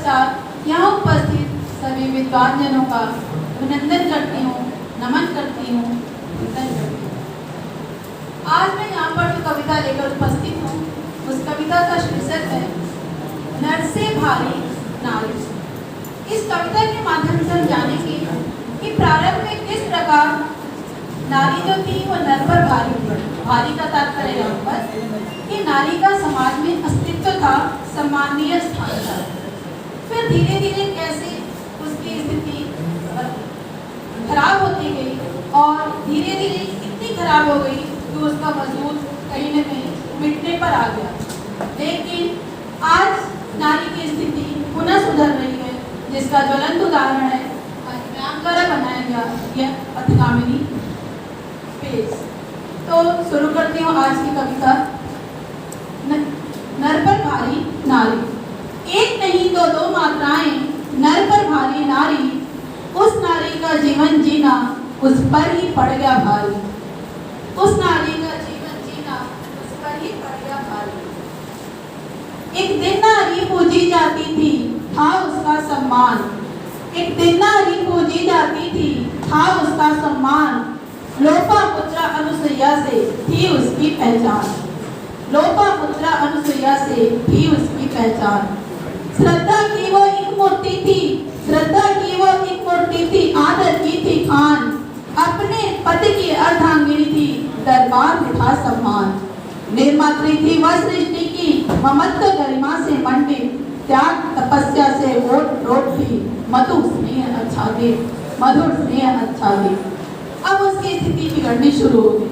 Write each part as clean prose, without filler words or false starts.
पश्चात यहाँ उपस्थित सभी विद्वान जनों का अभिनंदन करती हूँ, नमन करती हूँ, वंदन करती हूँ। आज मैं यहाँ पर जो कविता लेकर उपस्थित हूँ, उस कविता का शीर्षक है नर से भारी नारी। इस कविता के माध्यम से हम जानेंगे कि प्रारंभ में किस प्रकार नारी जो थी वो नर पर भारी थी। भारी का तात्पर्य यहाँ पर कि नारी का समाज में अस्तित्व था, सम्माननीय स्थान था। फिर धीरे धीरे कैसे उसकी स्थिति खराब होती गई और धीरे धीरे इतनी खराब हो गई कि उसका वजूद कहीं न कहीं मिटने पर आ गया। लेकिन आज नारी की स्थिति पुनः सुधर रही है, जिसका ज्वलंत उदाहरण है व्यायाम द्वारा बनाया गया यह पथगामिनी पेज। तो शुरू करती हूँ आज की कविता। नर पर भारी नारी। एक नहीं तो दो मात्राएं, नर पर भारी नारी। उस नारी का जीवन जीना उस पर ही पड़ गया भारी। उस नारी का जीवन जीना उस पर ही पड़ गया भारी। एक दिन नारी पूजी जाती थी, था उसका सम्मान। एक दिन नारी पूजी जाती थी, था उसका सम्मान। लोपामुद्रा अनुसुईया से थी उसकी पहचान। लोपामुद्रा अनुसुईया से थी उसकी पहचान। श्रद्धा की वो एक मूर्ति थी, श्रद्धा की वो एक मूर्ति थी, आदर की थी खान। अपने पति की अर्धांगिनी थी, दरबार में था सम्मान। निर्मात्री थी वह सृष्टि की, ममत्व गरिमा से मंडित। त्याग तपस्या से ओट रोट थी, मधुर स्नेह अच्छादे, मधुर स्नेह अच्छादे। अब उसकी स्थिति बिगड़नी शुरू हो गई।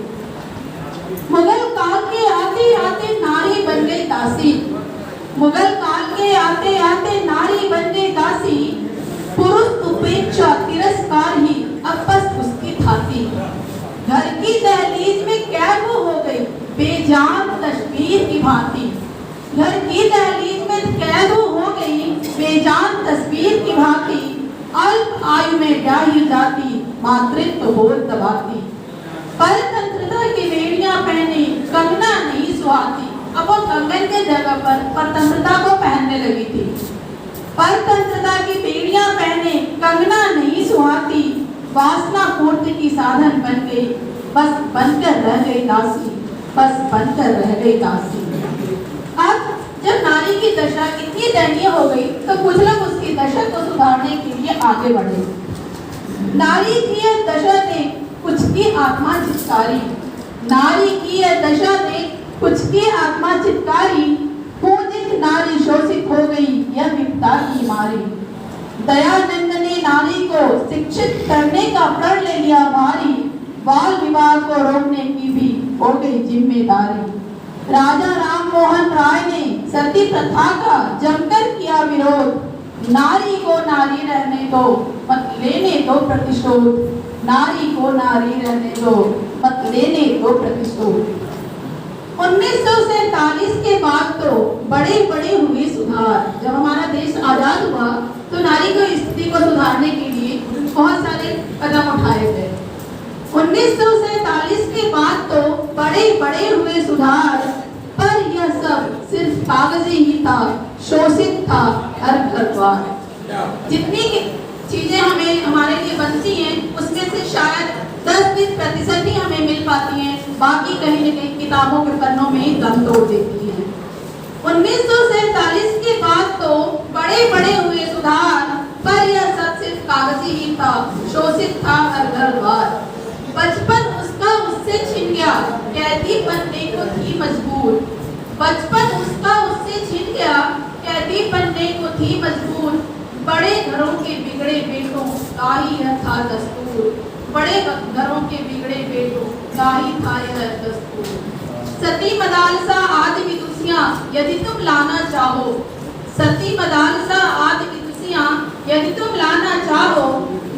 मुगल काल के आते आते नारी बन गई दासी। मुगल काल के आते आते नारी बन गई दासी। पुरुष उपेक्षा तिरस्कार ही अब बस उसकी थाती। घर की दहलीज में कैद हो गई बेजान तस्वीर की भांति। घर की दहलीज में कैद हो गई बेजान तस्वीर की भांति। अल्प आयु में ब्याही जाती, मातृत्व बोल दबाती। परतंत्रता की बेड़ियां पहने, कंगना नहीं सुहाती। अब वो कंगन के जगह पर परतंत्रता को पहनने लगी थी। परतंत्रता की बेड़ियां पहने, कंगना नहीं सुहाती। वासना पूर्ति की साधन बन गई, बस बनकर रह गई दासी, बस बनकर रह गई दासी। अब जब नारी की दशा इतनी दयनीय हो गई तो कुछ लोग उसकी दशा को सुधारने के लिए आगे बढ़े। नारी की यह दशा देख कुछ की आत्मा चित्कारी। नारी की यह दशा देख कुछ की आत्मा चित्कारी। पूजित नारी शोषित हो गई, यह विपदा की मारी। दयानंद ने नारी को शिक्षित करने का प्रण ले लिया भारी। बाल विवाह को रोकने की भी हो गई जिम्मेदारी। राजा राम मोहन राय ने सती प्रथा का जमकर किया विरोध। नारी को नारी रहने दो, मत लेने दो प्रतिशोध। नारी को नारी रहने दो, मत लेने दो प्रतिशोध। 1947 के बाद तो बड़े बड़े हुए सुधार। जब हमारा देश आजाद हुआ तो नारी की स्थिति को सुधारने के लिए बहुत सारे कदम उठाए गए। 1947 के बाद तो बड़े बड़े हुए सुधार, पर यह सब सिर्फ कागजी ही था, शोषित था हर घर द्वार। जितनी चीजें हमें हमारे लिए बनती हैं उसमें से शायद 10-20% ही हमें मिल पाती हैं, बाकी कहीं न कहीं किताबों के पन्नों में ही दम तोड़ देती हैं। 1947 के बाद तो बड़े बड़े हुए सुधार, पर यह सब सिर्फ कागजी ही था, शोषित था हर घर द्वार। बचपन उसका उससे छिन गया, कैदी बनने को थी मजबूर। बचपन उसका उससे छिन गया, कैदी बनने को थी मजबूर। बड़े घरों के बिगड़े बेटों का ही यह था दस्तूर। बड़े घरों के बिगड़े बेटों का ही था यह दस्तूर। सती मदालसा आदि विदुषियां यदि तुम लाना चाहो। सती मदालसा आदि विदुषियां यदि तुम लाना चाहो।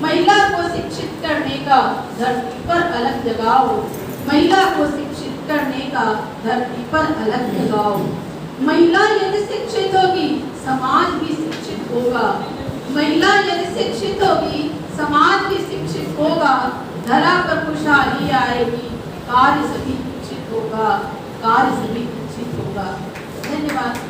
महिला को शिक्षित करने का धरती पर अलग जगाओ। महिला को शिक्षित करने का धरती पर अलग जगाओ। महिला यदि शिक्षित होगी समाज भी शिक्षित होगा। महिला यदि शिक्षित होगी समाज भी शिक्षित होगा। धरा पर खुशहाली आएगी, कार्य सभी शिक्षित होगा, कार्य सभी शिक्षित होगा। धन्यवाद।